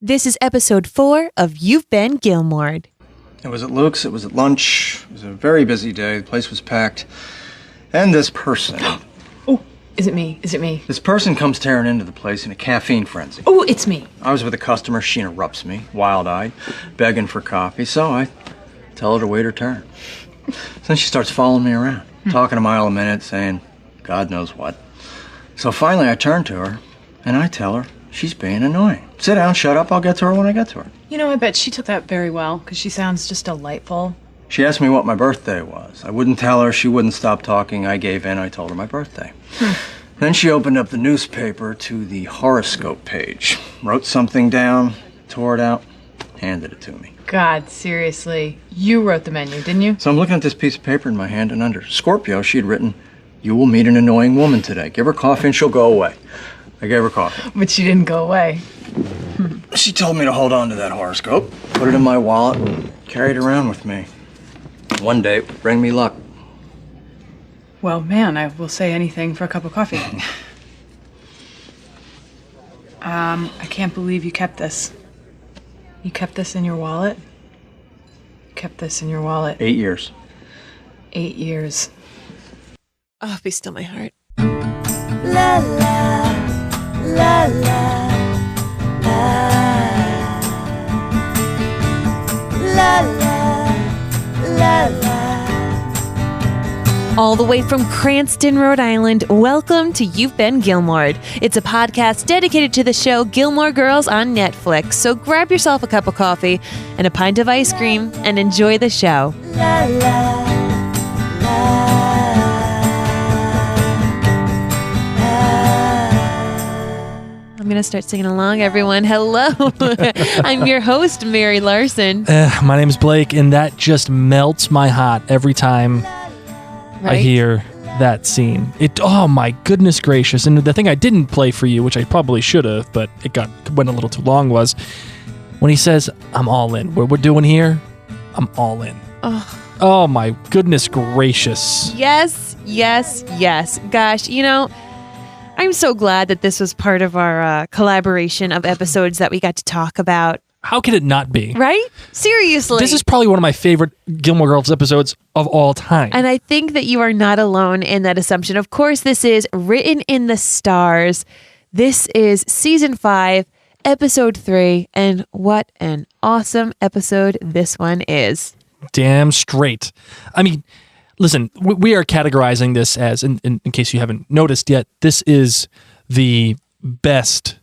This is episode 4 of You've Been Gilmored. It was at Luke's, it was at lunch, it was a very busy day, the place was packed, and this person... Oh, is it me? Is it me? This person comes tearing into the place in a caffeine frenzy. Oh, it's me. I was with a customer, she interrupts me, wild-eyed, begging for coffee, so I tell her to wait her turn. Then she starts following me around, talking a mile a minute, saying God knows what. So finally I turn to her, and I tell her she's being annoying. Sit down, shut up, I'll get to her when I get to her. You know, I bet she took that very well, because she sounds just delightful. She asked me what my birthday was. I wouldn't tell her, she wouldn't stop talking. I gave in, I told her my birthday. Then she opened up the newspaper to the horoscope page, wrote something down, tore it out, handed it to me. God, seriously. You wrote the menu, didn't you? So I'm looking at this piece of paper in my hand, and under Scorpio, she had written, "You will meet an annoying woman today. Give her coffee and she'll go away." I gave her coffee. But she didn't go away. She told me to hold on to that horoscope, put it in my wallet, and carry it around with me. One day it would bring me luck. Well, man, I will say anything for a cup of coffee. I can't believe you kept this. You kept this in your wallet? You kept this in your wallet. 8 years. 8 years. Oh, be still my heart. La la, la la, la, la la, la la. All the way from Cranston, Rhode Island, welcome to You've Been Gilmored. It's a podcast dedicated to the show Gilmore Girls on Netflix. So grab yourself a cup of coffee and a pint of ice cream and enjoy the show. La la, la. I'm going to start singing along, everyone. Hello. I'm your host, Mary Larson. My name's Blake, and that just melts my heart every time I hear that scene. Oh my goodness gracious. And the thing I didn't play for you, which I probably should have, but it went a little too long, was when he says, "I'm all in. What we're doing here, I'm all in." Oh my goodness gracious. Yes, yes, yes. Gosh, you know, I'm so glad that this was part of our collaboration of episodes that we got to talk about. How could it not be? Right? Seriously. This is probably one of my favorite Gilmore Girls episodes of all time. And I think that you are not alone in that assumption. Of course, this is written in the stars. This is season 5, episode 3. And what an awesome episode this one is. Damn straight. I mean, listen, we are categorizing this as, in case you haven't noticed yet, this is the best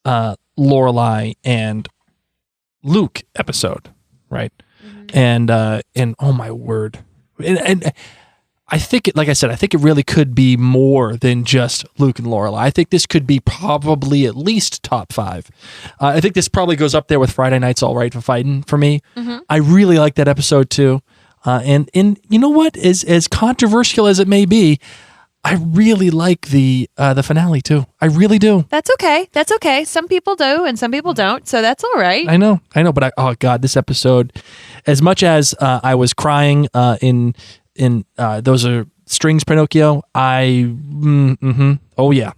Lorelai and Luke episode, right? Mm-hmm. And oh my word, and I think it, like I said, I think it really could be more than just Luke and Lorelai. I think this could be probably at least top 5. I think this probably goes up there with Friday Night's All Right for Fighting for me. Mm-hmm. I really like that episode too. And you know what? As controversial as it may be, I really like the finale too. I really do. That's okay. That's okay. Some people do and some people don't, so that's all right. I know. But oh god, this episode, as much as I was crying in Those Are Strings, Pinocchio, oh yeah,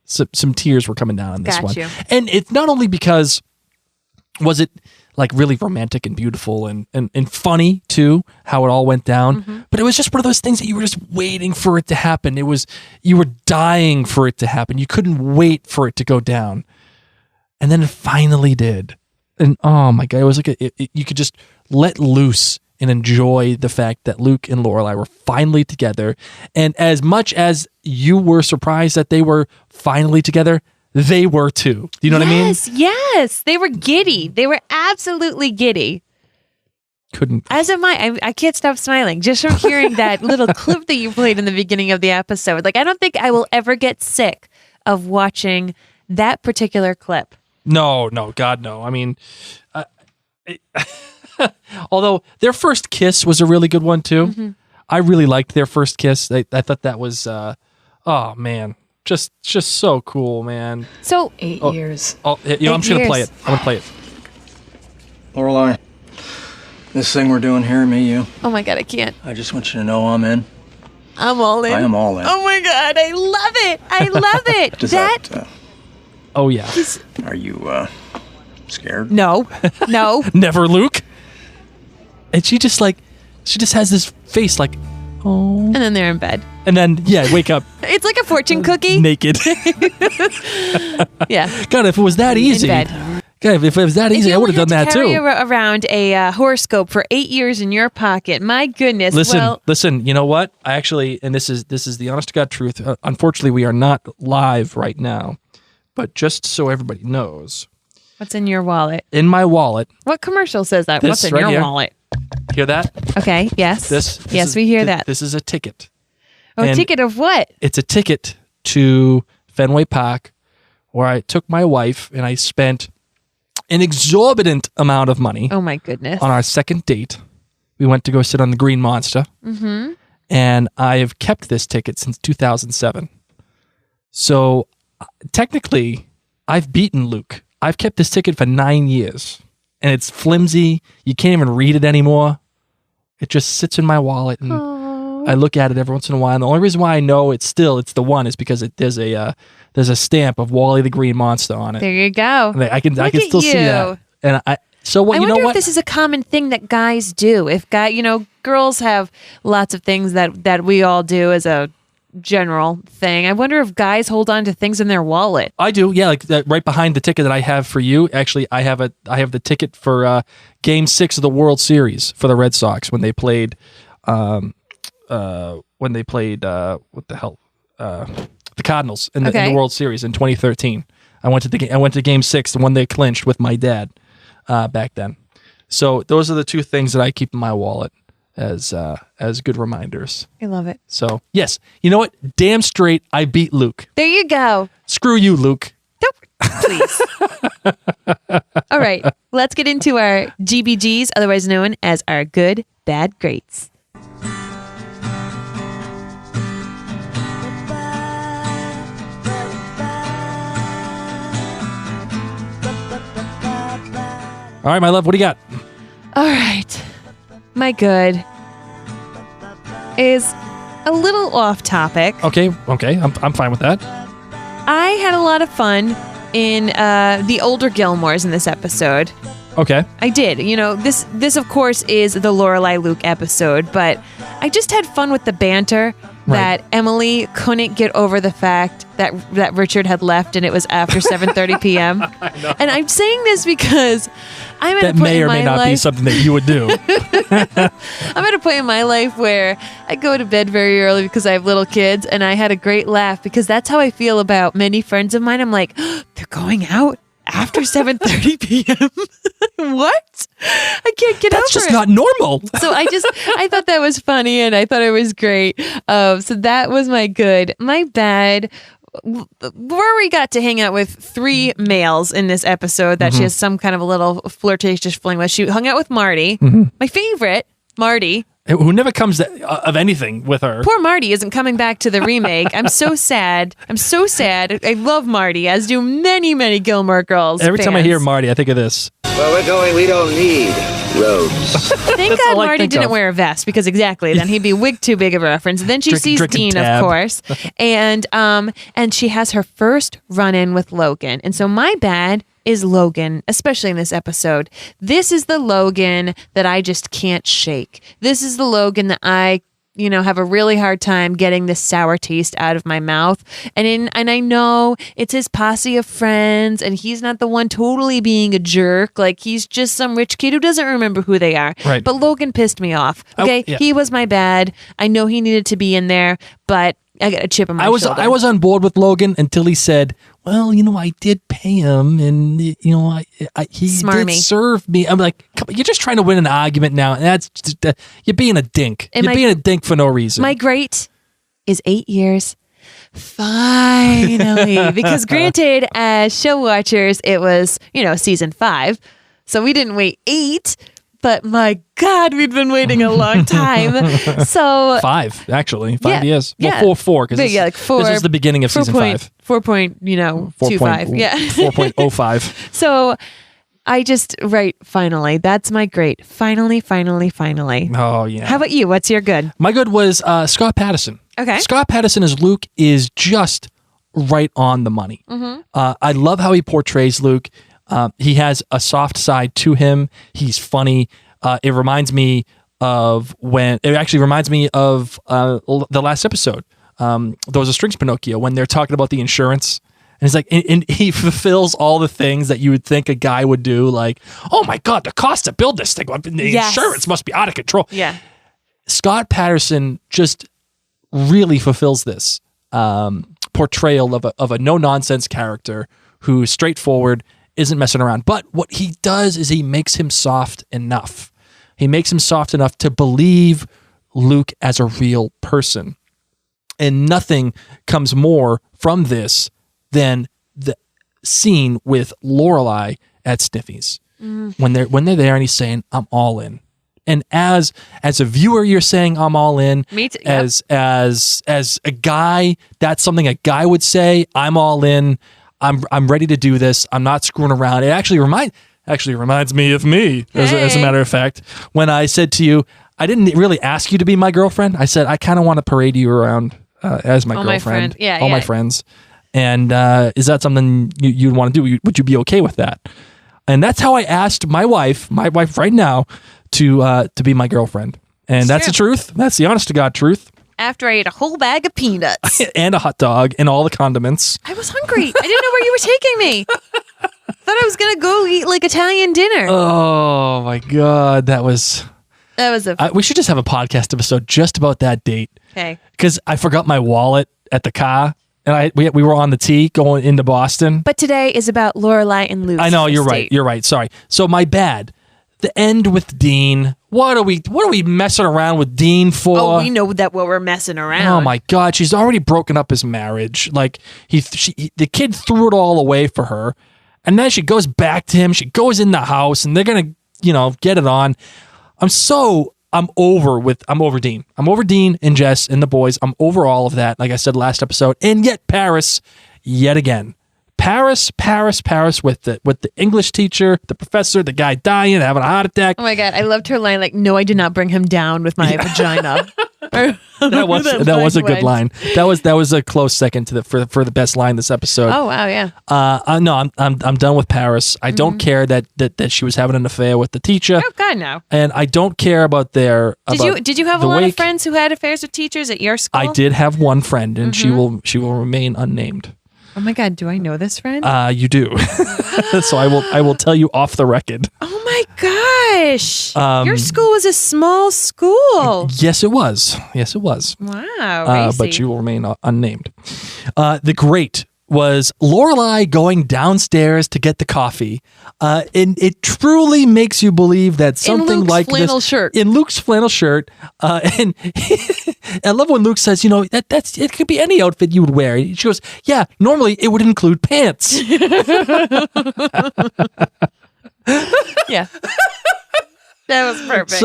some tears were coming down on this one. And it's not only because was it like really romantic and beautiful and funny too, how it all went down. But it was just one of those things that you were just waiting for it to happen. You were dying for it to happen. You couldn't wait for it to go down. And then it finally did. And oh my God, it was like you could just let loose and enjoy the fact that Luke and Lorelai were finally together. And as much as you were surprised that they were finally together, they were too. Do you know what I mean? Yes. They were giddy. They were absolutely giddy. Couldn't. As am I. I can't stop smiling just from hearing that little clip that you played in the beginning of the episode. Like, I don't think I will ever get sick of watching that particular clip. No, God, no. I mean, although their first kiss was a really good one too. Mm-hmm. I really liked their first kiss. I thought that was, oh man. Just so cool, man. So 8 years. Oh, I'm just gonna play it. I'm gonna play it. Lorelai, this thing we're doing here, me, you. Oh my God, I can't. I just want you to know I'm in. I'm all in. I am all in. Oh my God, I love it. I love it. Does that oh yeah. are you Scared? No. Never, Luke. And she just has this face like, oh. And then they're in bed. And then, wake up. It's like a fortune cookie. Naked. Yeah. God, if it was that easy. In bed. God, if it was that easy, I would have done that carry too. Around a horoscope for 8 years in your pocket. My goodness. Listen. You know what? I actually, and this is the honest to God truth. Unfortunately, we are not live right now, but just so everybody knows, what's in your wallet? In my wallet. What commercial says that? This What's in right your here. wallet? Hear that? Okay. Yes. Yes, we hear that. This is a ticket. Oh, a ticket of what? It's a ticket to Fenway Park, where I took my wife and I spent an exorbitant amount of money. Oh my goodness. On our second date. We went to go sit on the Green Monster. Mm-hmm. And I have kept this ticket since 2007. So technically, I've beaten Luke. I've kept this ticket for 9 years. And it's flimsy. You can't even read it anymore. It just sits in my wallet and I look at it every once in a while. And the only reason why I know it's the one is because there's a stamp of Wally the Green Monster on it. There you go. I can still see that. And I wonder if this is a common thing that guys do. If girls have lots of things that we all do as a general thing. I wonder if guys hold on to things in their wallet. I do. Yeah, like right behind the ticket that I have for you. Actually, I have the ticket for Game 6 of the World Series for the Red Sox when they played what the hell? The Cardinals in the World Series in 2013. I went to Game 6, the one they clinched with my dad back then. So those are the two things that I keep in my wallet as good reminders. I love it. So yes, you know what? Damn straight, I beat Luke. There you go. Screw you, Luke. Nope. Please. All right, let's get into our GBGs, otherwise known as our good, bad, greats. All right, my love, what do you got? All right. My good is a little off topic. Okay. I'm fine with that. I had a lot of fun in the older Gilmores in this episode. Okay. I did. This of course is the Lorelai Luke episode, but I just had fun with the banter that Emily couldn't get over the fact that Richard had left and it was after 7:30 p.m. And I'm saying this because I'm at a point in my life. That may or may not be something that you would do. I'm at a point in my life where I go to bed very early because I have little kids, and I had a great laugh because that's how I feel about many friends of mine. I'm like, they're going out after 7:30 p.m. What? I can't get over it. That's just not normal. So I thought that was funny, and I thought it was great. So that was my good. My bad. Rory got to hang out with 3 males in this episode that she has some kind of a little flirtatious fling with. She hung out with Marty, my favorite, Marty. Who never comes of anything with her. Poor Marty isn't coming back to the remake. I'm so sad. I love Marty, as do many, many Gilmore Girls Every fans. time I hear Marty, I think of this. Well, we don't need roads. Thank God Marty didn't wear a vest, because exactly, then he'd be wig too big of a reference. And then she sees Dean, of course, and she has her first run-in with Logan. And so my bad is Logan, especially in this episode. This is the Logan that I just can't shake. This is the Logan that I have a really hard time getting this sour taste out of my mouth. And I know it's his posse of friends, and he's not the one totally being a jerk. Like, he's just some rich kid who doesn't remember who they are. Right. But Logan pissed me off. Okay, He was my bad. I know he needed to be in there, but I got a chip on my shoulder. I was on board with Logan until he said, well, I did pay him, and he Smarmy. did serve me. I'm like, come on, you're just trying to win an argument now, and that's just, you're being a dink. You're being a dink for no reason. My great is 8 years. Finally, because granted, as show watchers, it was season 5, so we didn't wait 8. But my God, we've been waiting a long time. So 5, actually. 5 years. Yeah. Well, 4, because this is the beginning of season 5. 4.25. Yeah. 4.05. So I just, finally. That's my great. Finally. Oh, yeah. How about you? What's your good? My good was Scott Patterson. Okay. Scott Patterson as Luke is just right on the money. I love how he portrays Luke. He has a soft side to him. He's funny. It reminds me of the last episode. Those are Strings Pinocchio, when they're talking about the insurance. And he's like, and he fulfills all the things that you would think a guy would do. Like, oh my God, the cost to build this thing, the insurance must be out of control. Yeah. Scott Patterson just really fulfills this portrayal of a no-nonsense character who's straightforward, isn't messing around. But what he does is he makes him soft enough. He makes him soft enough to believe Luke as a real person. And nothing comes more from this than the scene with Lorelai at Sniffy's. When they're there and he's saying, I'm all in. And as a viewer, you're saying I'm all in. Me too. As a guy, that's something a guy would say. I'm all in. I'm ready to do this. I'm not screwing around. It actually reminds me of me, as a matter of fact, when I said to you, I didn't really ask you to be my girlfriend. I said I kind of want to parade you around as my girlfriend. All my friends. And is that something you'd want to do? Would you be okay with that? And that's how I asked my wife right now, to be my girlfriend. And that's the truth. That's the honest to God truth. After I ate a whole bag of peanuts. And a hot dog and all the condiments. I was hungry. I didn't know where you were taking me. Thought I was going to go eat like Italian dinner. Oh my God. We should just have a podcast episode just about that date. Okay. Because I forgot my wallet at the car. And we were on the T going into Boston. But today is about Lorelai and Luke. I know, you're right. You're right. Sorry. So my bad. The end with Dean. What are we messing around with Dean for? Oh, we know that we're messing around. Oh my God, she's already broken up his marriage. Like the kid threw it all away for her, and then she goes back to him. She goes in the house, and they're gonna, get it on. I'm over Dean. I'm over Dean and Jess and the boys. I'm over all of that. Like I said last episode, and yet Paris, yet again. Paris with the English teacher, the professor, the guy dying, having a heart attack. Oh my God, I loved her line, like, no, I did not bring him down with my vagina. that was a good line. That was a close second to for the best line this episode. Oh wow, yeah. No, I'm done with Paris. I don't care that she was having an affair with the teacher. Oh God, no. And I don't care about their. Did you have a lot of friends who had affairs with teachers at your school? I did have one friend, and she will remain unnamed. Oh my God, do I know this friend? You do. So I will tell you off the record. Oh my gosh. Your school was a small school. Yes, it was. Wow. But you will remain unnamed. The great was Lorelai going downstairs to get the coffee. And it truly makes you believe that something like this. In Luke's flannel shirt. And I love when Luke says, it could be any outfit you would wear. She goes, yeah, normally it would include pants. Yeah. That was perfect.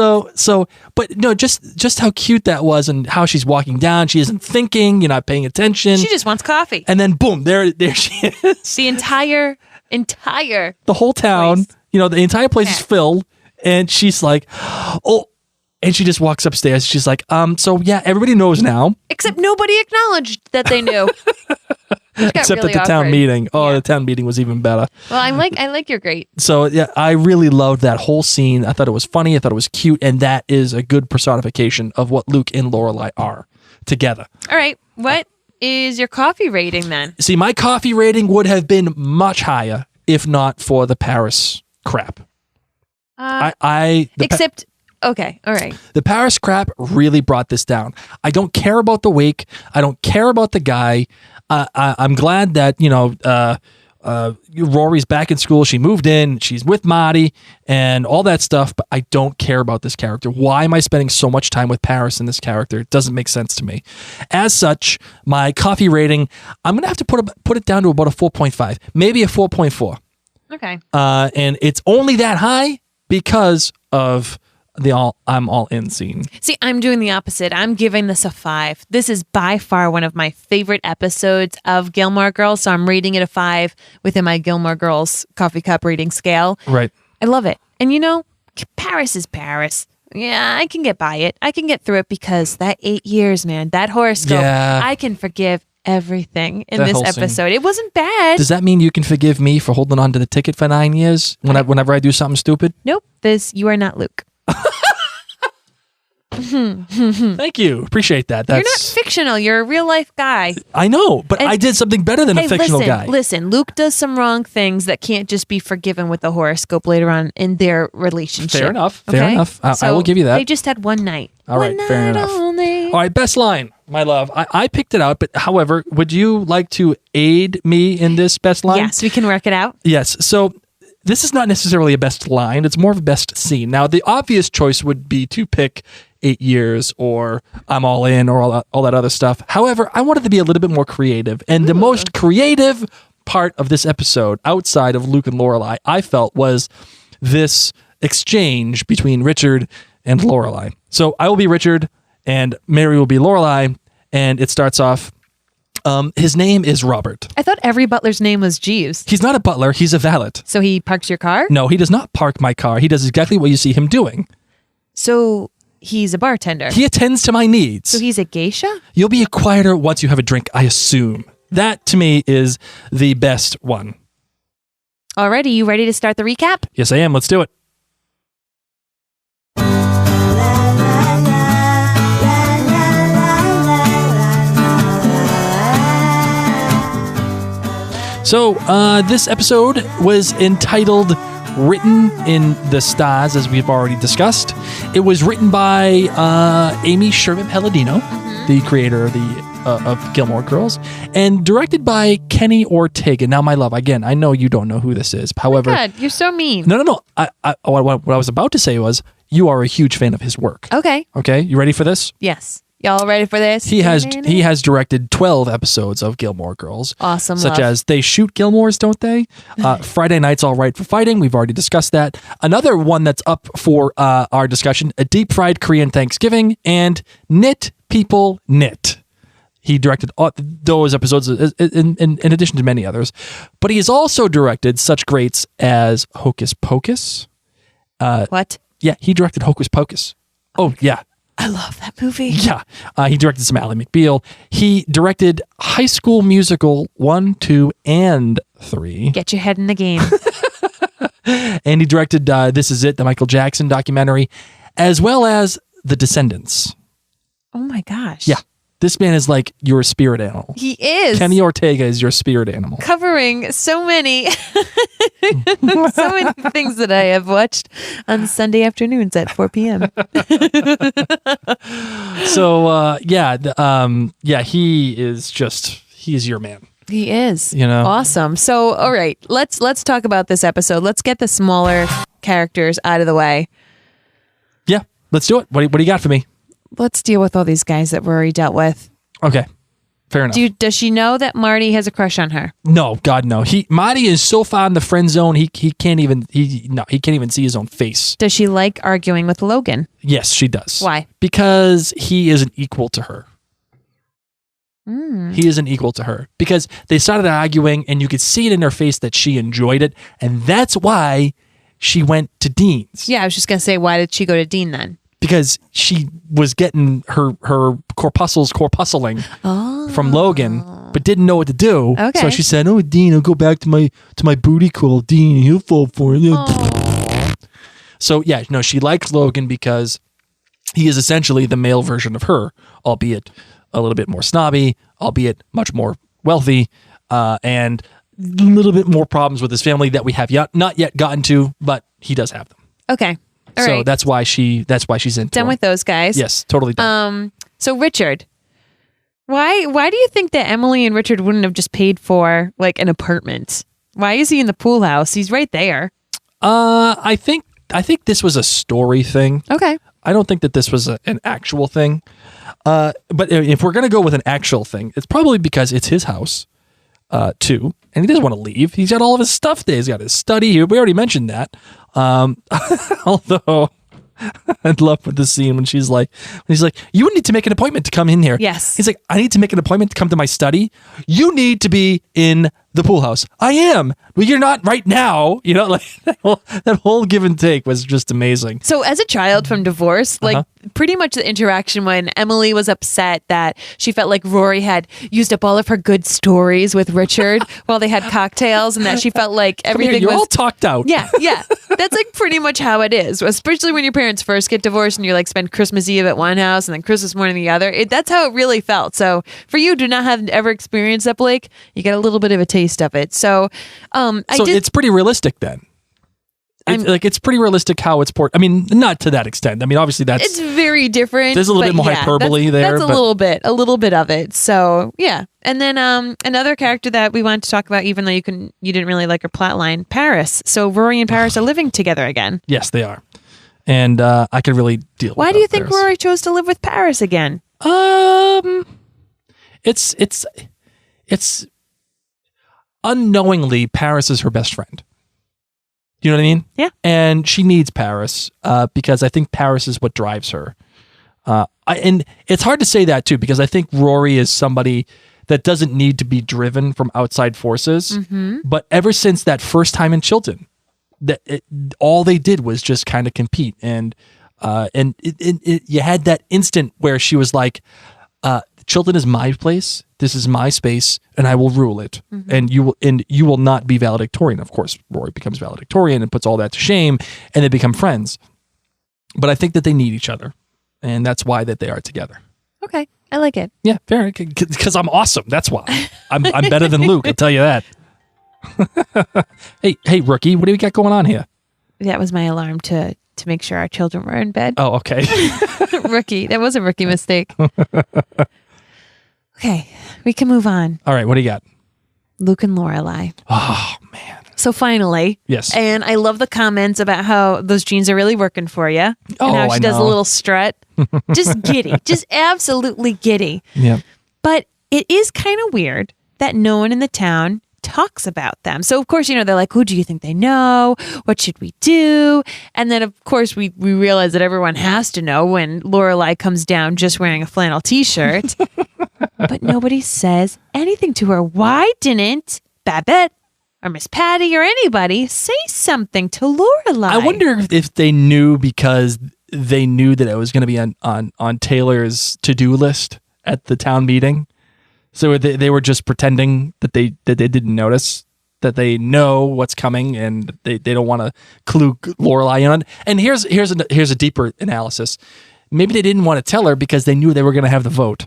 But no, just how cute that was, and how she's walking down. She isn't thinking, you're not paying attention. She just wants coffee. And then boom, there she is. The entire the whole town, place. The entire place is filled, and she's like, oh, and she just walks upstairs. She's like, so yeah, everybody knows now. Except nobody acknowledged that they knew. Except really at the town awkward. meeting. Oh, yeah. The town meeting was even better. Well, I like your great. So yeah, I really loved that whole scene. I thought it was funny. I thought it was cute, and that is a good personification of what Luke and Lorelai are together. All right, what is your coffee rating then? See, my coffee rating would have been much higher if not for the Paris crap. Okay, all right. The Paris crap really brought this down. I don't care about the wake. I don't care about the guy. I'm glad that, Rory's back in school. She moved in. She's with Marty and all that stuff, but I don't care about this character. Why am I spending so much time with Paris in this character? It doesn't make sense to me. As such, my coffee rating, I'm going to have to put it down to about a 4.5, maybe a 4.4. Okay. And it's only that high because of I'm all in scene. See, I'm doing the opposite. I'm giving this a 5. This is by far one of my favorite episodes of Gilmore Girls, so I'm rating it a 5 within my Gilmore Girls coffee cup rating scale. Right. I love it. And Paris is Paris. Yeah, I can get by it. I can get through it because that 8 years, man, that horoscope, yeah. I can forgive everything in That this whole scene. episode. It wasn't bad. Does that mean you can forgive me for holding on to the ticket for 9 years whenever I do something stupid? Nope. You are not Luke. Thank you. Appreciate that. You're not fictional. You're a real life guy. I know, but I did something better than a fictional guy. Listen, Luke does some wrong things that can't just be forgiven with the horoscope later on in their relationship. Fair enough. Okay? Fair enough. I will give you that. They just had one night. All right, One fair night enough. only. All right, best line, my love. I picked it out, but however, would you like to aid me in this best line? Yes, we can work it out. Yes. So this is not necessarily a best line. It's more of a best scene. Now, the obvious choice would be to pick 8 years or I'm all in or all that other stuff. However, I wanted to be a little bit more creative. And the most creative part of this episode, outside of Luke and Lorelai, I felt was this exchange between Richard and Lorelai. So I will be Richard and Mary will be Lorelai. And it starts off, his name is Robert. I thought every butler's name was Jeeves. He's not a butler. He's a valet. So he parks your car? No, he does not park my car. He does exactly what you see him doing. So he's a bartender. He attends to my needs. So he's a geisha? You'll be quieter once you have a drink, I assume. That, to me, is the best one. Alrighty, you ready to start the recap? Yes, I am. Let's do it. So, this episode was entitled Written in the Stars, as we've already discussed. It was written by Amy Sherman-Palladino, the creator of Gilmore Girls, and directed by Kenny Ortega. Now, my love, again, I know you don't know who this is. However, God, you're so mean. No. What I was about to say was you are a huge fan of his work. Okay. Okay, you ready for this? Yes. Y'all ready for this? He has directed 12 episodes of Gilmore Girls. Awesome. Such as They Shoot Gilmores, don't they? Friday Night's All Right for Fighting. We've already discussed that. Another one that's up for our discussion, A Deep Fried Korean Thanksgiving, and Knit People Knit. He directed those episodes in addition to many others. But he has also directed such greats as Hocus Pocus. What? Yeah, he directed Hocus Pocus. Oh, yeah. I love that movie. Yeah. He directed some Ally McBeal. He directed High School Musical 1, 2, and 3. Get your head in the game. And he directed This Is It, the Michael Jackson documentary, as well as The Descendants. Oh my gosh. Yeah. This man is like your spirit animal. He is. Kenny Ortega is your spirit animal. Covering so many things that I have watched on Sunday afternoons at 4 p.m. So, he is your man. He is. You know? Awesome. So, all right, let's talk about this episode. Let's get the smaller characters out of the way. Yeah, let's do it. What do you got for me? Let's deal with all these guys that Rory dealt with. Okay. Fair enough. Does she know that Marty has a crush on her? No, God, no. Marty is so far in the friend zone. He can't even see his own face. Does she like arguing with Logan? Yes, she does. Why? Because he isn't equal to her. He isn't equal to her because they started arguing, and you could see it in her face that she enjoyed it, and that's why she went to Dean's. Yeah, I was just gonna say, why did she go to Dean then? Because she was getting her corpuscling from Logan, but didn't know what to do. Okay. So she said, "Oh, Dean, I'll go back to my booty call. Dean, he'll fall for it." So yeah, no, she likes Logan because he is essentially the male version of her, albeit a little bit more snobby, albeit much more wealthy, and a little bit more problems with his family that we have not yet gotten to, but he does have them. Okay. All so right. that's why she's into done him. with those guys. Yes, totally done. So Richard, why do you think that Emily and Richard wouldn't have just paid for like an apartment? Why is he in the pool house? He's right there. I think this was a story thing. Okay. I don't think that this was an actual thing. But if we're gonna go with an actual thing, it's probably because it's his house, too, and he doesn't want to leave. He's got all of his stuff there. He's got his study. We already mentioned that. Although I'd love with the scene when he's like, you need to make an appointment to come in here. Yes. He's like, I need to make an appointment to come to my study. You need to be in the pool house. I am. Well, you're not right now. You know, like that whole give and take was just amazing. So as a child from divorce, like pretty much the interaction when Emily was upset that she felt like Rory had used up all of her good stories with Richard while they had cocktails, and that she felt like everything You're was all talked out. Yeah. That's like pretty much how it is, especially when your parents first get divorced and you're like spend Christmas Eve at one house and then Christmas morning the other. That's how it really felt. So for you to not have ever experienced that, Blake, you get a little bit of a taste of it. So, it's pretty realistic then. It's pretty realistic how it's portrayed. I mean, not to that extent. I mean, obviously it's very different. There's a little bit more hyperbole there. That's a little bit of it. So yeah. And then another character that we wanted to talk about, even though you didn't really like her plot line, Paris. So Rory and Paris are living together again. Yes, they are. And I could really deal with Why do you think Paris. Rory chose to live with Paris again? It's unknowingly Paris is her best friend. Do you know what I mean? Yeah. And she needs Paris because I think Paris is what drives her. And it's hard to say that too, because I think Rory is somebody that doesn't need to be driven from outside forces. Mm-hmm. But ever since that first time in Chilton, all they did was just kind of compete. And you had that instant where she was like, Chilton is my place. This is my space, and I will rule it. Mm-hmm. And you will not be valedictorian. Of course, Rory becomes valedictorian and puts all that to shame, and they become friends. But I think that they need each other, and that's why that they are together. Okay, I like it. Yeah, fair. Because I'm awesome. That's why I'm better than Luke. I'll tell you that. Hey, rookie, what do we got going on here? That was my alarm to make sure our children were in bed. Oh, okay. Rookie. That was a rookie mistake. Okay, we can move on. All right, what do you got? Luke and Lorelai. Oh, man. So finally. Yes. And I love the comments about how those jeans are really working for you. Oh, and how she I does a know. little strut. Just giddy. Just absolutely giddy. Yeah. But it is kind of weird that no one in the town talks about them. So of course, they're like, who do you think they know? What should we do? And then of course we realize that everyone has to know when Lorelai comes down just wearing a flannel t-shirt. But nobody says anything to her. Why didn't Babette or Miss Patty or anybody say something to Lorelai? I wonder if they knew because they knew that it was going to be on Taylor's to-do list at the town meeting. So they were just pretending that they didn't notice, that they know what's coming, and they don't want to clue Lorelai in on. And here's a deeper analysis. Maybe they didn't want to tell her because they knew they were going to have the vote,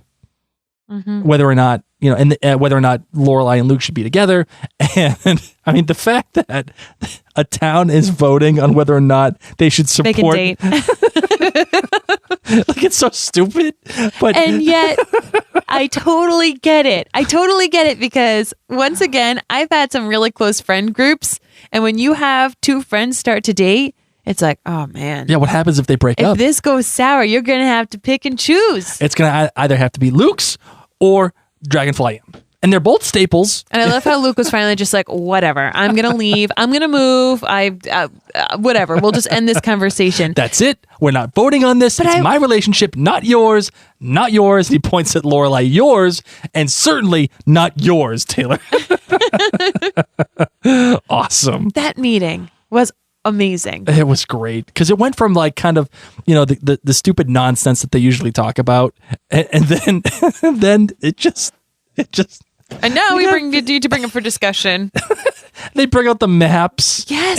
whether or not whether or not Lorelai and Luke should be together. And I mean, the fact that a town is voting on whether or not they should support. They can date. Like, it's so stupid, and yet I totally get it. Because once again, I've had some really close friend groups, and when you have two friends start to date, it's like, oh man. Yeah, what happens if they break up? If this goes sour, you're going to have to pick and choose. It's going to either have to be Luke's or Dragonfly M. And they're both staples. And I love how Luke was finally just like, whatever, I'm going to leave. I'm going to move. Whatever. We'll just end this conversation. That's it. We're not voting on this. It's my relationship, not yours. Not yours. He points at Lorelai, yours. And certainly not yours, Taylor. Awesome. That meeting was amazing. It was great because it went from like kind of, the stupid nonsense that they usually talk about. And then it just. And now we need to bring up for discussion. They bring out the maps. Yes.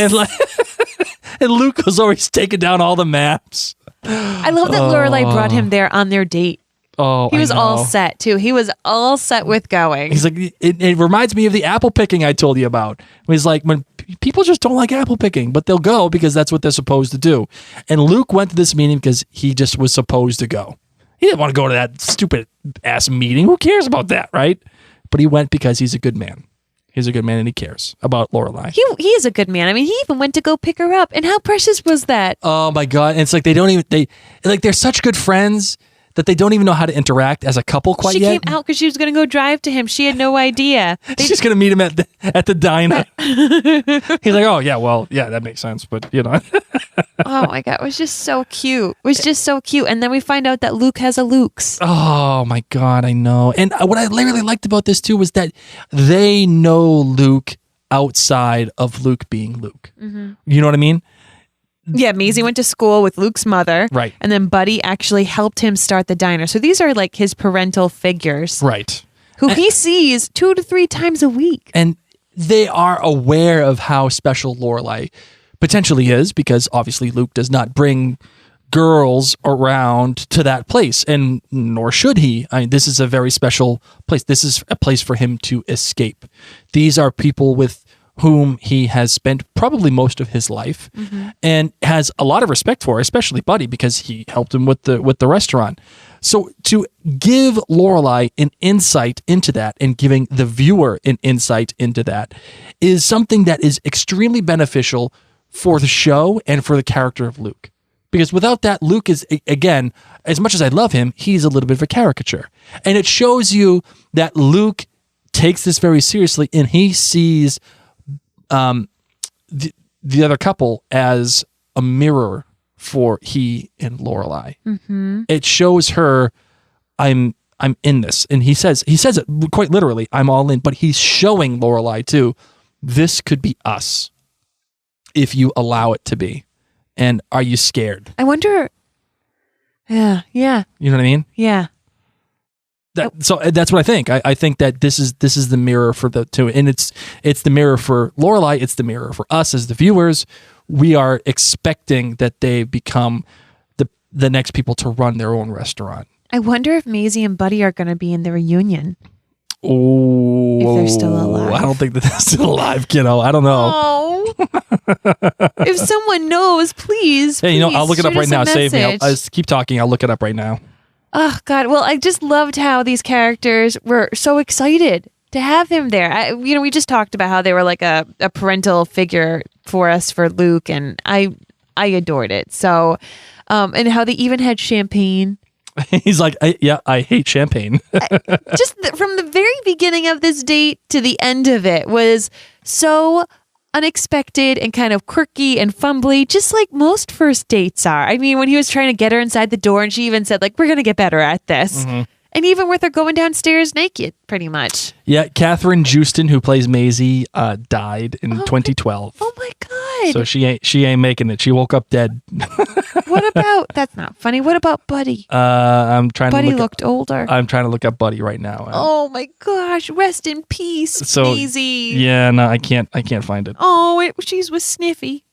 And Luke was always taking down all the maps. I love that Lorelai brought him there on their date. Oh, he was I know. all set too. He was all set with going. He's like, it reminds me of the apple picking I told you about. He's like, when people just don't like apple picking, but they'll go because that's what they're supposed to do. And Luke went to this meeting because he just was supposed to go. He didn't want to go to that stupid ass meeting. Who cares about that, right? But he went because he's a good man. He's a good man and he cares about Lorelai. He is a good man. I mean, he even went to go pick her up. And how precious was that? Oh my God. And it's like they're such good friends that they don't even know how to interact as a couple quite yet. She came out because she was going to go drive to him. She had no idea. She's going to meet him at the diner. He's like, oh, yeah, well, yeah, that makes sense. But, Oh, my God. It was just so cute. It was just so cute. And then we find out that Luke has a Luke's. Oh, my God, I know. And what I really liked about this, too, was that they know Luke outside of Luke being Luke. Mm-hmm. You know what I mean? Yeah, Maisie went to school with Luke's mother. Right. And then Buddy actually helped him start the diner. So these are like his parental figures. Right. Who he sees 2 to 3 times a week. And they are aware of how special Lorelai potentially is, because obviously Luke does not bring girls around to that place, and nor should he. I mean, this is a very special place. This is a place for him to escape. These are people with whom he has spent probably most of his life and has a lot of respect for, especially Buddy, because he helped him with the restaurant. So to give Lorelai an insight into that and giving the viewer an insight into that is something that is extremely beneficial for the show and for the character of Luke. Because without that, Luke is, again, as much as I love him, he's a little bit of a caricature. And it shows you that Luke takes this very seriously, and he sees the other couple as a mirror for he and Lorelai. Mm-hmm. It shows her, I'm in this, and he says it quite literally, I'm all in. But he's showing Lorelai too, this could be us if you allow it to be. And are you scared? I wonder. Yeah. You know what I mean? Yeah. So that's what I think. I think that this is the mirror for the two, and it's the mirror for Lorelai. It's the mirror for us as the viewers. We are expecting that they become the next people to run their own restaurant. I wonder if Maisie and Buddy are going to be in the reunion. Oh, if they're still alive. I don't think that they're still alive, kiddo. I don't know. Oh. If someone knows, please. Hey, I'll look it up right now. Save me. I'll keep talking. I'll look it up right now. Oh, God. Well, I just loved how these characters were so excited to have him there. We just talked about how they were like a parental figure for us, for Luke, and I adored it. So, and how they even had champagne. He's like, I hate champagne. Just from the very beginning of this date to the end of it was so unexpected and kind of quirky and fumbly, just like most first dates are. I mean, when he was trying to get her inside the door, and she even said, like, we're going to get better at this. Mm-hmm. And even with her going downstairs naked, pretty much. Yeah, Catherine Justin, who plays Maisie, died in 2012. Oh my God. So she ain't making it. She woke up dead. What about, that's not funny. What about Buddy? I'm trying Buddy to look looked older. I'm trying to look up Buddy right now. Oh my gosh. Rest in peace, Maisie. Yeah, no, I can't find it. Oh, she's with Sniffy.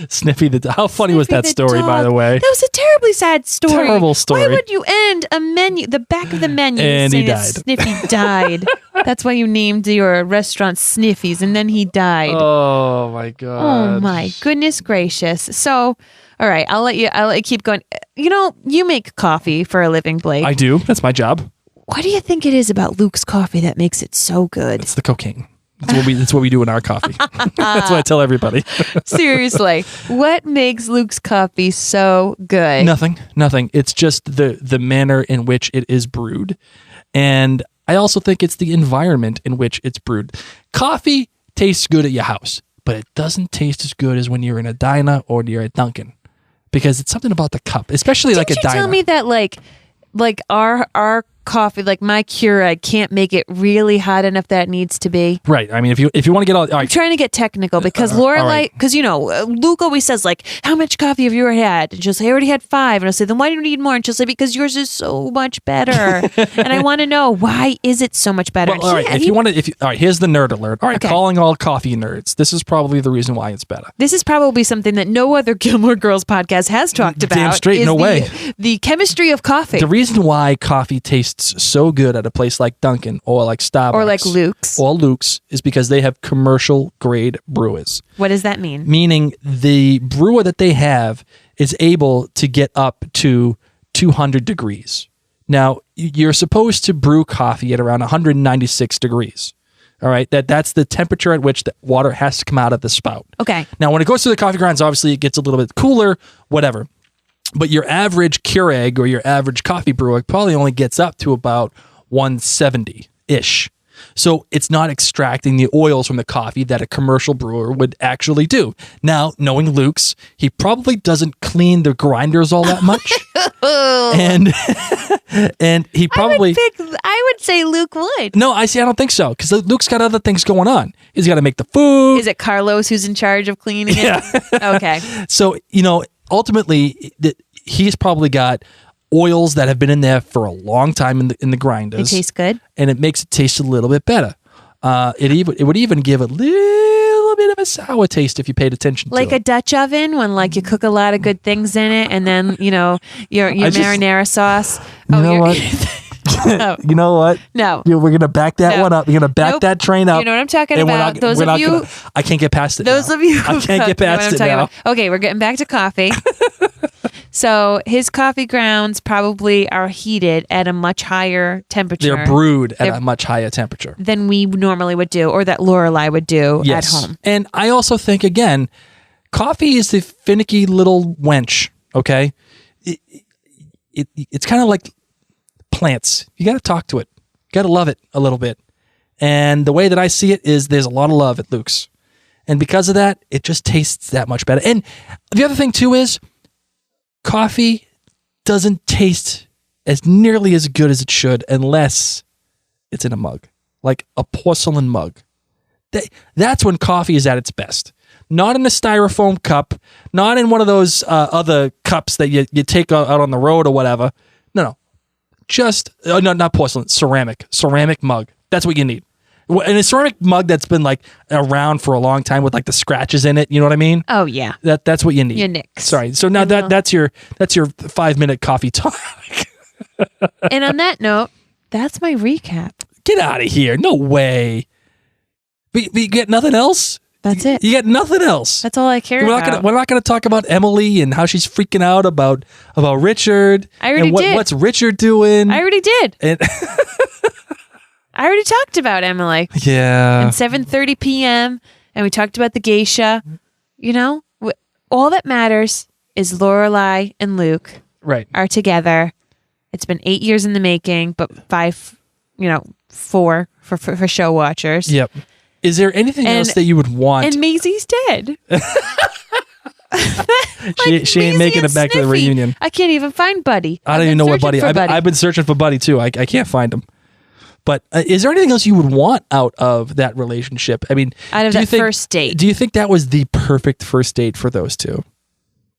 Sniffy how funny was that story, dog. by the way? That was a terribly sad story. Terrible story. Why would you end a menu, the back of the menu, and he died? Sniffy died. That's why you named your restaurant Sniffy's, and then he died. Oh my God. Oh my goodness gracious. So, all right, I'll let you keep going. You make coffee for a living, Blake. I do. That's my job. What do you think it is about Luke's coffee that makes it so good? It's the cocaine. That's what we do in our coffee. That's what I tell everybody. Seriously, what makes Luke's coffee so good? Nothing. It's just the manner in which it is brewed. And I also think it's the environment in which it's brewed. Coffee tastes good at your house, but it doesn't taste as good as when you're in a diner or you're at Dunkin'. Because it's something about the cup, especially like a diner. Didn't you tell me that like our coffee, like my Keurig, can't make it really hot enough that it needs to be? Right. I mean, if you want to get all right. I'm trying to get technical because Lorelai, because Luke always says, like, how much coffee have you ever had? And she'll say, I already had 5. And I'll say, then why do you need more? And she'll say, because yours is so much better. And I want to know, why is it so much better? Well, all right. All right, here's the nerd alert. All right, okay. Calling all coffee nerds. This is probably the reason why it's better. This is probably something that no other Gilmore Girls podcast has talked about. Damn straight, no way. The chemistry of coffee. The reason why coffee tastes so good at a place like Dunkin' or like Starbucks or like Luke's is because they have commercial grade brewers. What does that mean? Meaning the brewer that they have is able to get up to 200 degrees. Now, you're supposed to brew coffee at around 196 degrees. All right, that's the temperature at which the water has to come out of the spout. Okay. Now, when it goes through the coffee grinds, obviously it gets a little bit cooler, whatever. But your average Keurig or your average coffee brewer probably only gets up to about 170-ish. So it's not extracting the oils from the coffee that a commercial brewer would actually do. Now, knowing Luke's, he probably doesn't clean the grinders all that much. and he probably... I would say Luke would. No, I don't think so, because Luke's got other things going on. He's got to make the food. Is it Carlos who's in charge of cleaning it? Yeah. Okay. So, ultimately, he's probably got oils that have been in there for a long time in the grinders. It tastes good. And it makes it taste a little bit better. It would even give a little bit of a sour taste if you paid attention to it. Like a Dutch oven when you cook a lot of good things in it, and then, your marinara sauce. You know what? No. You know what? No. We're going to back that one up. You're going to back that train up. You know what I'm talking about? I can't get past it Those now. of you I can't get past it now. about. Okay, we're getting back to coffee. So his coffee grounds probably are heated at a much higher temperature. They're brewed at a much higher temperature than we normally would do, or that Lorelai would do at home. And I also think, again, coffee is the finicky little wench, okay? It's kind of like plants. You got to talk to it. You got to love it a little bit. And the way that I see it is there's a lot of love at Luke's. And because of that, it just tastes that much better. And the other thing, too, is coffee doesn't taste as nearly as good as it should unless it's in a mug, like a porcelain mug. That's when coffee is at its best. Not in a styrofoam cup, not in one of those other cups that you take out on the road or whatever. No. Just, not porcelain, ceramic mug. That's what you need. And a ceramic mug that's been around for a long time with the scratches in it. You know what I mean? Oh yeah. That's what you need. Your nicks. Sorry. So now that's your 5-minute coffee talk. And on that note, that's my recap. Get out of here. No way. We get nothing else? That's it. You get nothing else. That's all I care about. We're not going to talk about Emily and how she's freaking out about Richard. I already did. What's Richard doing? I already did. And I already talked about Emily. Yeah. And 7:30 p.m. and we talked about the geisha. All that matters is Lorelai and Luke are together. It's been 8 years in the making, but 4 for show watchers. Yep. Is there anything else that you would want? And Maisie's dead. She ain't making it back to the reunion. I can't even find Buddy. I don't even know what Buddy. I've been searching for Buddy too. I can't find him. But is there anything else you would want out of that relationship? I mean, out of that first date. Do you think that was the perfect first date for those two?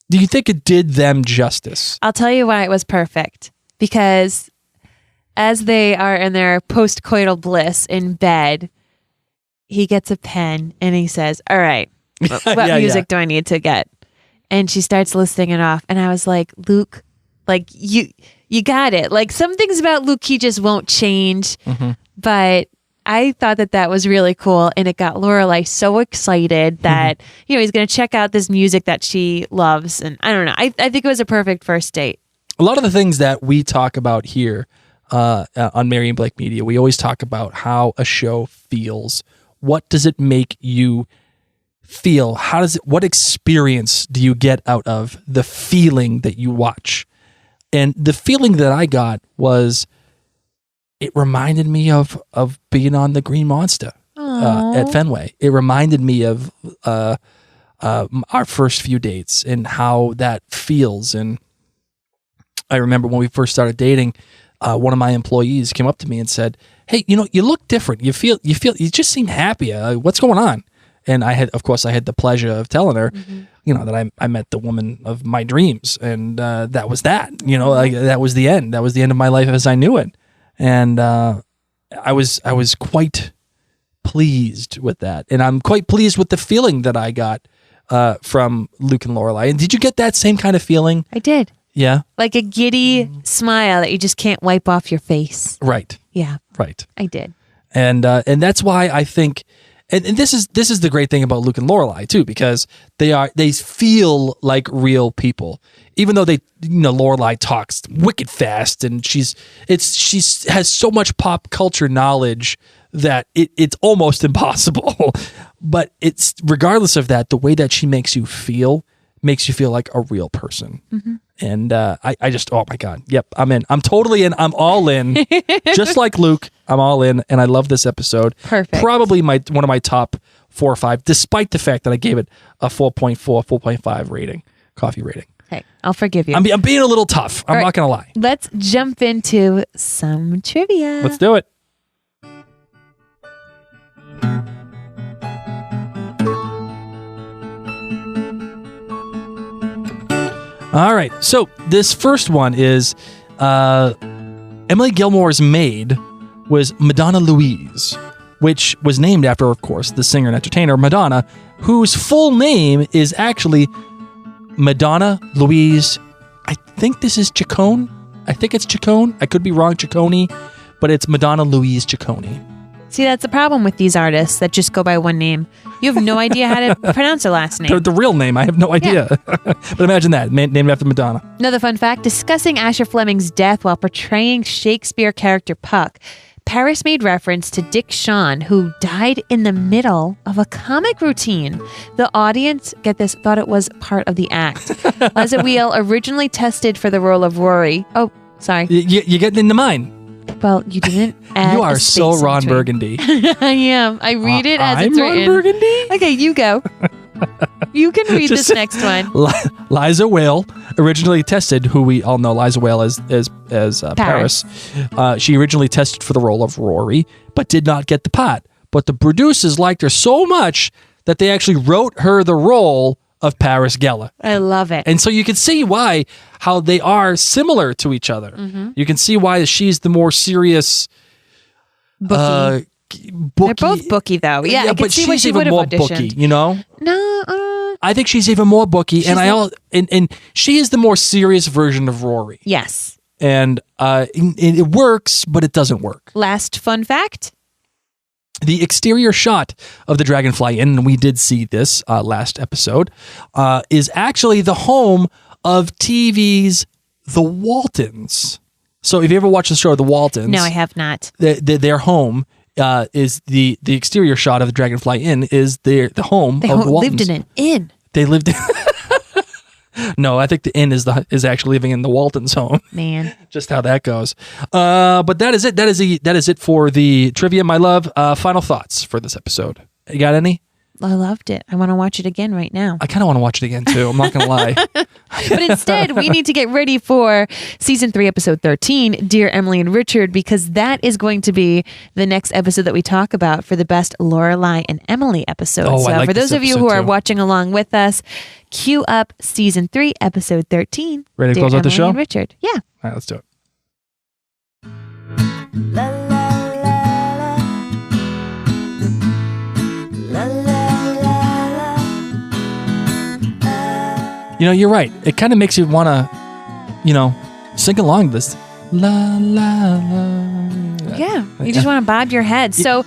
Do you think it did them justice? I'll tell you why it was perfect. Because as they are in their post-coital bliss in bed, he gets a pen and he says, all right, what music do I need to get? And she starts listing it off. And I was like, Luke, you got it. Some things about Luke, he just won't change. Mm-hmm. But I thought that was really cool. And it got Lorelai so excited that, he's going to check out this music that she loves. And I don't know. I think it was a perfect first date. A lot of the things that we talk about here on Mary and Blake Media, we always talk about how a show feels. What does it make you feel? What experience do you get out of the feeling that you watch? And the feeling that I got was, it reminded me of being on the Green Monster at Fenway. It reminded me of our first few dates and how that feels. And I remember when we first started dating, one of my employees came up to me and said, "Hey, you look different. You just seem happy. What's going on?" And I had the pleasure of telling her, that I met the woman of my dreams, and that was that. That was the end. That was the end of my life as I knew it. And I was quite pleased with that, and I'm quite pleased with the feeling that I got from Luke and Lorelai. And did you get that same kind of feeling? I did. Yeah. Like a giddy smile that you just can't wipe off your face. Right. Yeah. Right. I did. And that's why I think, and this is the great thing about Luke and Lorelai too, because they feel like real people, even though Lorelai talks wicked fast, and she has so much pop culture knowledge that it's almost impossible. But it's regardless of that, the way that she makes you feel like a real person. Mm-hmm. And I just, oh my God. Yep, I'm in. I'm totally in. I'm all in. Just like Luke, I'm all in. And I love this episode. Perfect. Probably one of my top 4 or 5, despite the fact that I gave it a 4.4, 4.5 rating, coffee rating. Hey, I'll forgive you. I'm being a little tough. I'm not going to lie. Let's jump into some trivia. Let's do it. All right. So this first one is Emily Gilmore's maid was Madonna Louise, which was named after, of course, the singer and entertainer Madonna, whose full name is actually Madonna Louise. I think this is Ciccone. I think it's Ciccone. I could be wrong, Ciccone, but it's Madonna Louise Ciccone. See, that's the problem with these artists that just go by one name. You have no idea how to pronounce their last name. The real name, I have no idea. But imagine that, named after Madonna. Another fun fact, discussing Asher Fleming's death while portraying Shakespeare character Puck, Paris made reference to Dick Shawn, who died in the middle of a comic routine. The audience, get this, thought it was part of the act. Liza Wheel originally tested for the role of Rory. Oh, sorry. You're getting into mine. Well, you didn't add You are a space so Ron between. Burgundy. I am. I read it as I'm it's Ron written. Burgundy? Okay, you go. You can read this next one. Liza Whale originally tested, who we all know Liza Whale as Paris. She originally tested for the role of Rory, but did not get the part. But the producers liked her so much that they actually wrote her the role of Paris Geller. I love it. And so you can see how they are similar to each other. Mm-hmm. You can see why she's the more serious Bookie. They're both bookie, though. Yeah, I can but see she's why she even would have more auditioned. bookie, you know? No, I think she's even more bookie, and she is the more serious version of Rory. yes. And it works, but it doesn't work. Last fun fact. The exterior shot of the Dragonfly Inn, and we did see this last episode, is actually the home of TV's The Waltons. So if you ever watched the show The Waltons, No, I have not. their home is the exterior shot of the Dragonfly Inn is the home They of the Waltons. lived in an inn. They lived in. No, I think the inn is actually living in the Waltons' home. Man. Just how that goes. But that is it. That is it for the trivia, my love. Final thoughts for this episode. You got any? I loved it. I want to watch it again right now. I kind of want to watch it again too. I'm not gonna lie. But instead, we need to get ready for season 3, episode 13, Dear Emily and Richard, because that is going to be the next episode that we talk about for the best Lorelai and Emily episodes. Oh, I like for this those of you who episode are too. watching along with us, cue up season 3, episode 13. Ready to Dear close out the Emily show? and Richard. Yeah. All right, let's do it. La la la la. La la la You know, you're right. It kind of makes you want to, sing along to this. La la la. Yeah. You just want to bob your head. So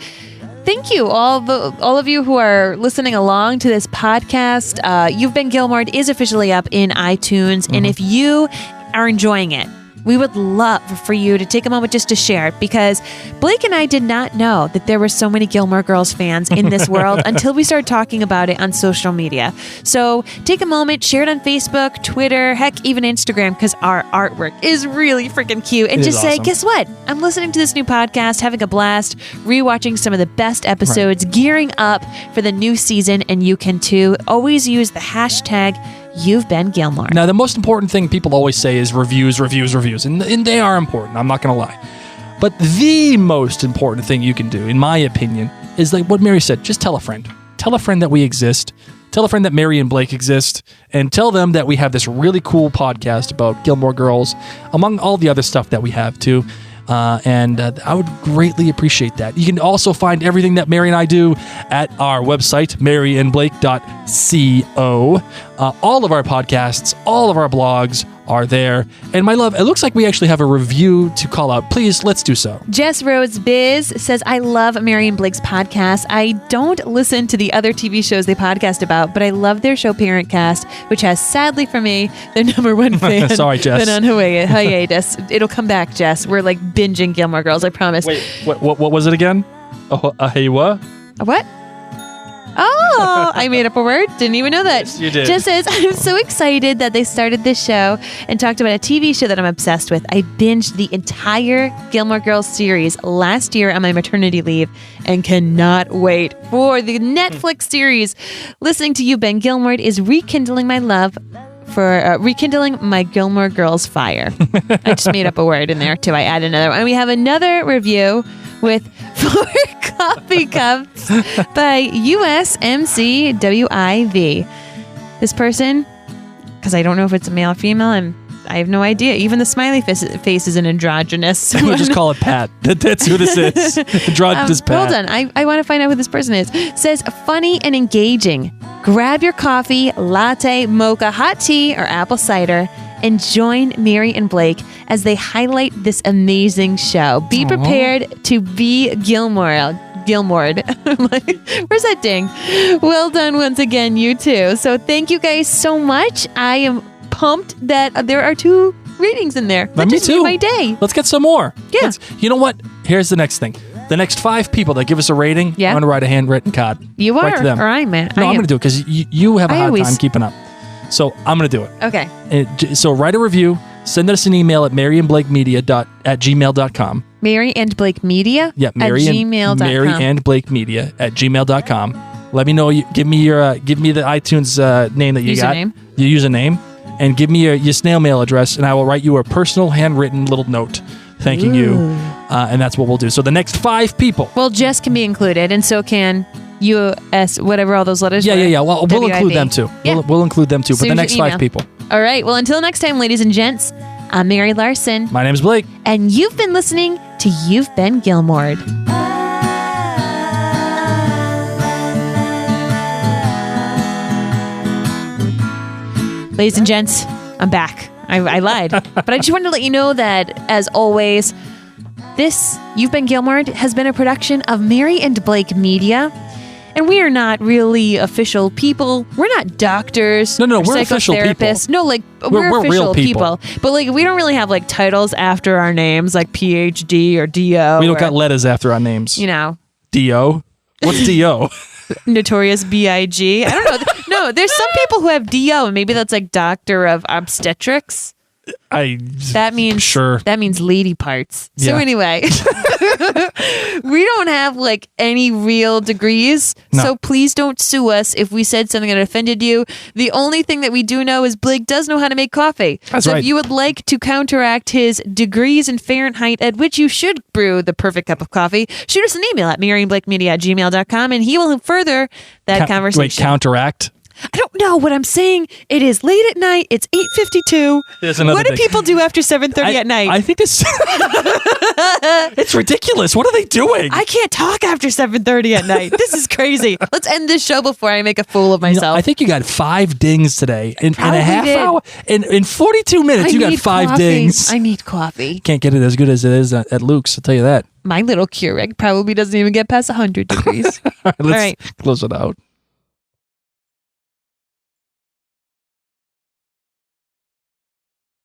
thank you, all of you who are listening along to this podcast. You've Been Gilmored is officially up in iTunes. And if you are enjoying it, we would love for you to take a moment just to share it, because Blake and I did not know that there were so many Gilmore Girls fans in this world until we started talking about it on social media. So take a moment, share it on Facebook, Twitter, heck, even Instagram, because our artwork is really freaking cute. And It just is say, awesome. guess what? I'm listening to this new podcast, having a blast, rewatching some of the best episodes, gearing up for the new season, and you can too. Always use the hashtag You've Been Gilmore. Now, the most important thing people always say is reviews. And they are important. I'm not going to lie. But the most important thing you can do, in my opinion, is like what Mary said. Just tell a friend. Tell a friend that we exist. Tell a friend that Mary and Blake exist. And tell them that we have this really cool podcast about Gilmore Girls, among all the other stuff that we have, too. And I would greatly appreciate that. You can also find everything that Mary and I do at our website, maryandblake.co. All of our podcasts, all of our blogs are there. And my love, it looks like we actually have a review to call out. Please, let's do so. Jess Rhodes Biz says, I love Mary and Blake's podcast. I don't listen to the other TV shows they podcast about, but I love their show Parent Cast, which has, sadly for me, their number one fan. Sorry, Jess. Been on hiatus. It'll come back, Jess. We're like binging Gilmore Girls, I promise. Wait, what was it again? Oh, hey, what? A what? Oh, I made up a word. Didn't even know that. Yes, you did. Just says, I'm so excited that they started this show and talked about a TV show that I'm obsessed with. I binged the entire Gilmore Girls series last year on my maternity leave and cannot wait for the Netflix series. Listening to you, Ben Gilmored, is rekindling my love for rekindling my Gilmore Girls fire. I just made up a word in there too. I added another one. And we have another review with 4 coffee cups by USMCWIV. This person, because I don't know if it's a male or female, and I have no idea. Even the smiley face is an androgynous. We'll just call it Pat. That's who this is. Androgynous Pat. Hold on. I want to find out who this person is. Says, funny and engaging. Grab your coffee, latte, mocha, hot tea, or apple cider, and join Mary and Blake as they highlight this amazing show. Be prepared to be Gilmored. Where's that ding? Well done once again, you two. So thank you guys so much. I am pumped that there are 2 readings in there. That Me just too. made my day. Let's get some more. Yeah. You know what? Here's the next thing. The next 5 people that give us a rating, Yeah. I'm going to write a handwritten card. You are, right to them. or I'm man. No, I'm going to do it because you have a hard time keeping up. So I'm going to do it. Okay. So write a review. Send us an email at maryandblakemedia@gmail.com. Mary and Blake Media? Yeah, at gmail.com. maryandblakemedia@gmail.com. Let me know. Give me the iTunes name that you got. Your username. And give me your snail mail address, and I will write you a personal handwritten little note thanking you. And that's what we'll do. So the next 5 people. Well, Jess can be included, and so can US, whatever all those letters were. Yeah. Well, we'll WIV. include them too. Yeah. We'll include them too. But Soon the as next you 5 email. people. All right. Well, until next time, ladies and gents, I'm Mary Larson. My name is Blake. And you've been listening to You've Been Gilmored. Ladies and gents, I'm back. I lied. But I just wanted to let you know that, as always, this You've Been Gilmored has been a production of Mary and Blake Media. And we are not really official people. We're not doctors. No, or we're official people. psychotherapists. No, like we're real official people. But like we don't really have like titles after our names, like PhD or DO. We don't got letters after our names. You know, D.O. What's D.O.? Notorious B.I.G. I don't know. No, there's some people who have DO, and maybe that's like Doctor of Obstetrics. That means lady parts. So Yeah. anyway, we don't have like any real degrees. No. So please don't sue us if we said something that offended you. The only thing that we do know is Blake does know how to make coffee. That's so right. if you would like to counteract his degrees in Fahrenheit at which you should brew the perfect cup of coffee, shoot us an email at maryandblakemedia@gmail.com and he will further that conversation. Wait, counteract? I don't know what I'm saying. It is late at night. It's 8:52. Here's another What do thing. people do after 7:30 at night? I think this it's ridiculous. What are they doing? I can't talk after 7:30 at night. This is crazy. Let's end this show before I make a fool of myself. I think you got 5 dings today in a Probably half did. hour. In 42 minutes, you got need 5 coffee. dings. I need coffee. Can't get it as good as it is at Luke's. I'll tell you that. My little Keurig probably doesn't even get past 100 degrees. All right, let's All right. close it out.